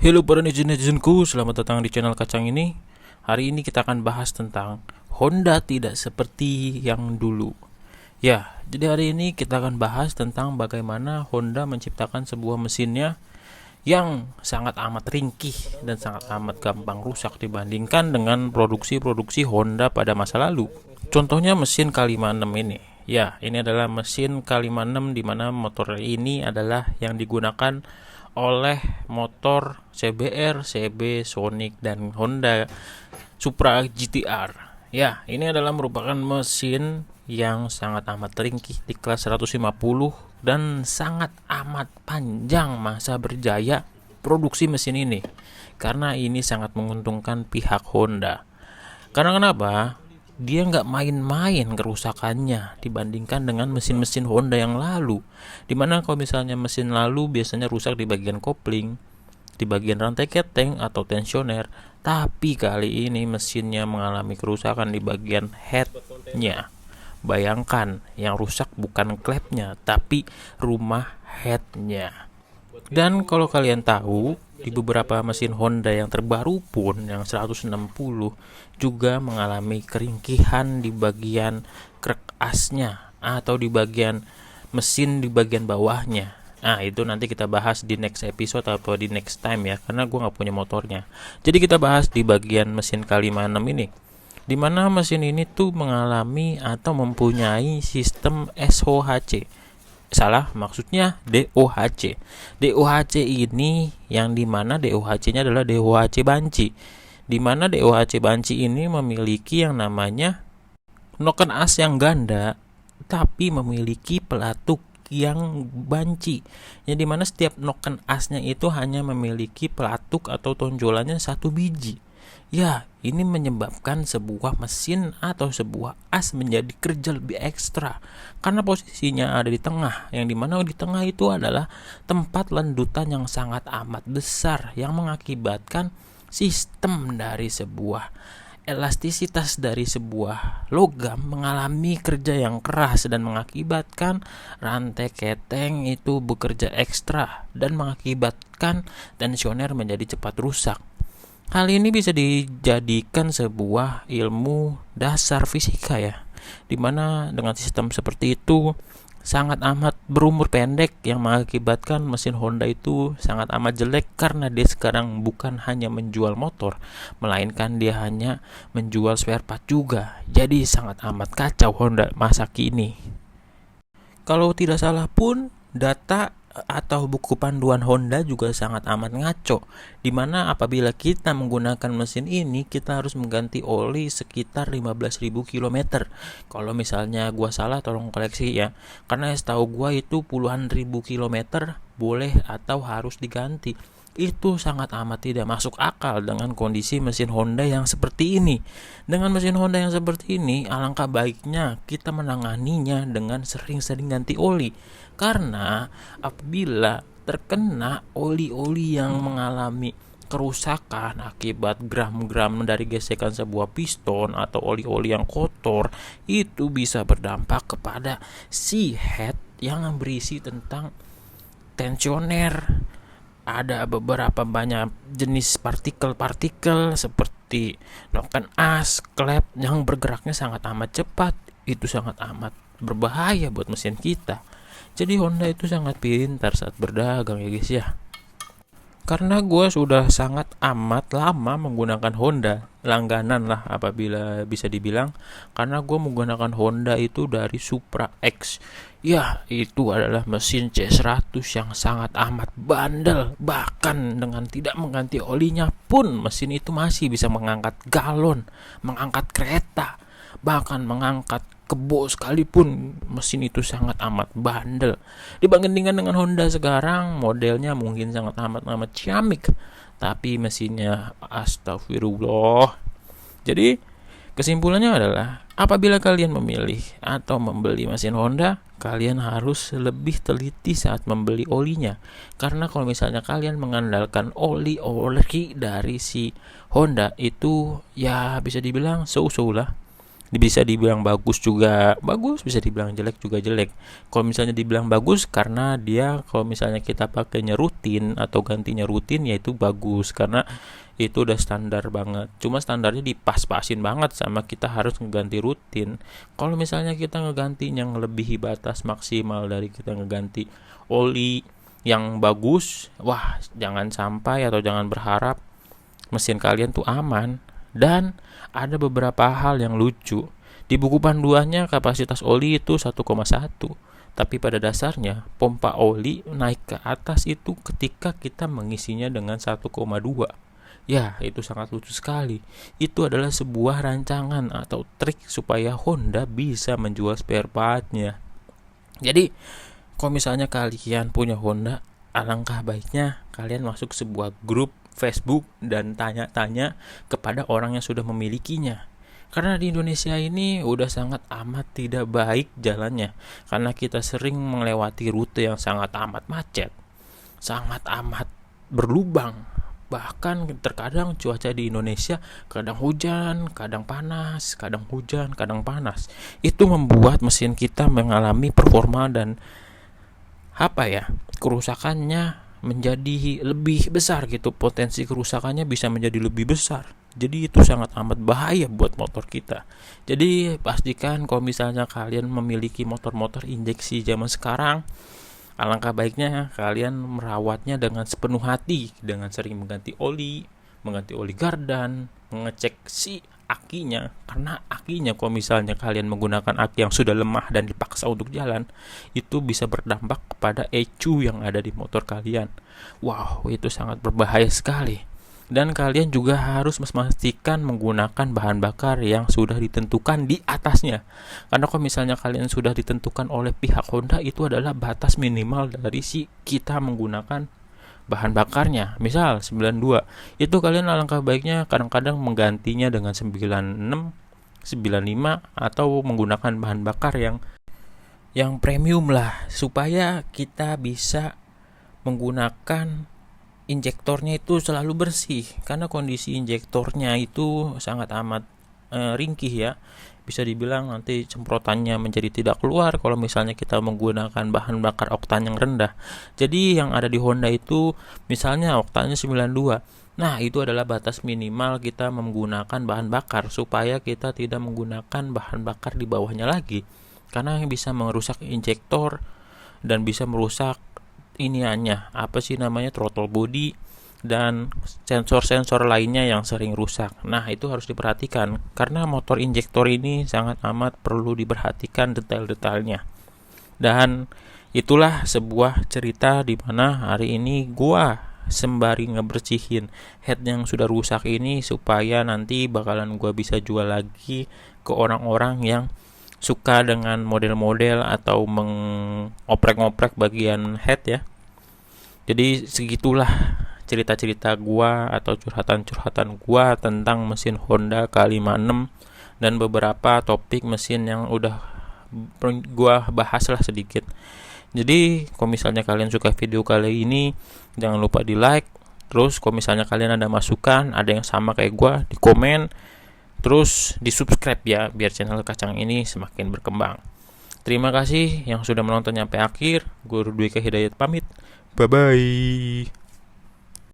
Halo para netizen-netizenku, selamat datang di channel Kacang ini. Hari ini kita akan bahas tentang Honda tidak seperti yang dulu. Ya, jadi hari ini kita akan bahas tentang bagaimana Honda menciptakan sebuah mesinnya yang sangat amat ringkih dan sangat amat gampang rusak dibandingkan dengan produksi-produksi Honda pada masa lalu. Contohnya mesin K56 ini. Ya, ini adalah mesin K56 di mana motor ini adalah yang digunakan oleh motor CBR, CB, Sonic, dan Honda Supra GTR. Ya, ini adalah merupakan mesin yang sangat amat ringkih di kelas 150 dan sangat amat panjang masa berjaya produksi mesin ini. Karena ini sangat menguntungkan pihak Honda. Karena kenapa? Dia nggak main-main kerusakannya dibandingkan dengan mesin-mesin Honda yang lalu. Dimana kalau misalnya mesin lalu biasanya rusak di bagian kopling, di bagian rantai keteng atau tensioner. Tapi kali ini mesinnya mengalami kerusakan di bagian headnya. Bayangkan, yang rusak bukan klepnya, tapi rumah headnya. Dan kalau kalian tahu, di beberapa mesin Honda yang terbaru pun yang 160 juga mengalami keringkihan di bagian krek asnya atau di bagian mesin di bagian bawahnya. Nah, itu nanti kita bahas di next episode atau di next time ya, karena gue nggak punya motornya. Jadi kita bahas di bagian mesin K56 ini, di mana mesin ini tuh mengalami atau mempunyai sistem SOHC. Salah, maksudnya DOHC. DOHC ini yang dimana DOHC-nya adalah DOHC banci. Dimana DOHC banci ini memiliki yang namanya noken as yang ganda, tapi memiliki pelatuk yang banci. Yang dimana setiap noken asnya itu hanya memiliki pelatuk atau tonjolannya satu biji. Ya, ini menyebabkan sebuah mesin atau sebuah as menjadi kerja lebih ekstra karena posisinya ada di tengah, yang dimana di tengah itu adalah tempat lendutan yang sangat amat besar yang mengakibatkan sistem dari sebuah elastisitas dari sebuah logam mengalami kerja yang keras dan mengakibatkan rantai keteng itu bekerja ekstra dan mengakibatkan tensioner menjadi cepat rusak. Hal ini bisa dijadikan sebuah ilmu dasar fisika ya, dimana dengan sistem seperti itu sangat amat berumur pendek yang mengakibatkan mesin Honda itu sangat amat jelek karena dia sekarang bukan hanya menjual motor, melainkan dia hanya menjual spare part juga. Jadi sangat amat kacau Honda masa kini. Kalau tidak salah pun data atau buku panduan Honda juga sangat amat ngaco, dimana apabila kita menggunakan mesin ini kita harus mengganti oli sekitar 15.000 km. Kalau misalnya gua salah tolong koreksi ya, karena setahu gua itu puluhan ribu kilometer boleh atau harus diganti. Itu sangat amat tidak masuk akal dengan kondisi mesin Honda yang seperti ini. Dengan mesin Honda yang seperti ini, alangkah baiknya kita menanganinya dengan sering-sering ganti oli. Karena apabila terkena oli-oli yang mengalami kerusakan akibat gram-gram dari gesekan sebuah piston atau oli-oli yang kotor, itu bisa berdampak kepada si head yang berisi tentang tensioner. Ada beberapa banyak jenis partikel-partikel seperti noken as, klep yang bergeraknya sangat amat cepat. Itu sangat amat berbahaya buat mesin kita. Jadi Honda itu sangat pintar saat berdagang ya guys ya. Karena gue sudah sangat amat lama menggunakan Honda, langganan lah apabila bisa dibilang, karena gue menggunakan Honda itu dari Supra X. Ya, itu adalah mesin C100 yang sangat amat bandel. Bahkan dengan tidak mengganti olinya pun mesin itu masih bisa mengangkat galon, mengangkat kereta, bahkan mengangkat kebo sekalipun. Mesin itu sangat amat bandel. Dibandingkan dengan Honda sekarang, modelnya mungkin sangat amat ciamik, tapi mesinnya astagfirullah. Jadi kesimpulannya adalah apabila kalian memilih atau membeli mesin Honda, kalian harus lebih teliti saat membeli olinya. Karena kalau misalnya kalian mengandalkan oli dari si Honda itu ya bisa dibilang so-so lah. Bisa dibilang bagus juga bagus, bisa dibilang jelek juga jelek. Kalau misalnya dibilang bagus karena dia kalau misalnya kita pakainya rutin atau gantinya rutin, ya itu bagus karena itu udah standar banget. Cuma standarnya dipas-pasin banget sama kita harus ngeganti rutin. Kalau misalnya kita ngeganti yang melebihi batas maksimal dari kita ngeganti oli yang bagus, wah jangan sampai atau jangan berharap mesin kalian tuh aman. Dan ada beberapa hal yang lucu. Di buku panduannya kapasitas oli itu 1,1, tapi pada dasarnya pompa oli naik ke atas itu ketika kita mengisinya dengan 1,2. Ya, itu sangat lucu sekali. Itu adalah sebuah rancangan atau trik supaya Honda bisa menjual spare partnya. Jadi, kalau misalnya kalian punya Honda, alangkah baiknya kalian masuk sebuah grup Facebook dan tanya-tanya kepada orang yang sudah memilikinya. Karena di Indonesia ini udah sangat amat tidak baik jalannya, karena kita sering melewati rute yang sangat amat macet, sangat amat berlubang. Bahkan terkadang cuaca di Indonesia kadang hujan, kadang panas, kadang hujan, kadang panas. Itu membuat mesin kita mengalami performa dan kerusakannya menjadi lebih besar gitu. Potensi kerusakannya bisa menjadi lebih besar. Jadi itu sangat amat bahaya buat motor kita. Jadi pastikan kalau misalnya kalian memiliki motor-motor injeksi zaman sekarang, alangkah baiknya kalian merawatnya dengan sepenuh hati, dengan sering mengganti oli gardan, mengecek si akinya. Karena akinya kalau misalnya kalian menggunakan aki yang sudah lemah dan dipaksa untuk jalan, itu bisa berdampak kepada ECU yang ada di motor kalian. Wow, itu sangat berbahaya sekali. Dan kalian juga harus memastikan menggunakan bahan bakar yang sudah ditentukan di atasnya. Karena kalau misalnya kalian sudah ditentukan oleh pihak Honda, itu adalah batas minimal dari si kita menggunakan bahan bakarnya. Misal 92, itu kalian alangkah baiknya kadang-kadang menggantinya dengan 96, 95 atau menggunakan bahan bakar yang premium lah, supaya kita bisa menggunakan injektornya itu selalu bersih. Karena kondisi injektornya itu sangat amat ringkih ya. Bisa dibilang nanti semprotannya menjadi tidak keluar kalau misalnya kita menggunakan bahan bakar oktan yang rendah. Jadi yang ada di Honda itu misalnya oktannya 92. Nah, itu adalah batas minimal kita menggunakan bahan bakar supaya kita tidak menggunakan bahan bakar di bawahnya lagi. Karena bisa merusak injektor dan bisa merusak throttle body dan sensor-sensor lainnya yang sering rusak. Nah, itu harus diperhatikan karena motor injektor ini sangat amat perlu diperhatikan detail-detailnya. Dan itulah sebuah cerita di mana hari ini gua sembari ngebersihin head yang sudah rusak ini supaya nanti bakalan gua bisa jual lagi ke orang-orang yang suka dengan model-model atau mengoprek-ngoprek bagian head ya. Jadi segitulah cerita-cerita gua atau curhatan-curhatan gua tentang mesin Honda K56 dan beberapa topik mesin yang udah gua bahas lah sedikit. Jadi kalau misalnya kalian suka video kali ini, jangan lupa di like. Terus kalau misalnya kalian ada masukan, ada yang sama kayak gua, di komen. Terus di subscribe ya, biar channel Kacang ini semakin berkembang. Terima kasih yang sudah menonton sampai akhir. Gue Dwika Hidayat pamit. Bye-bye.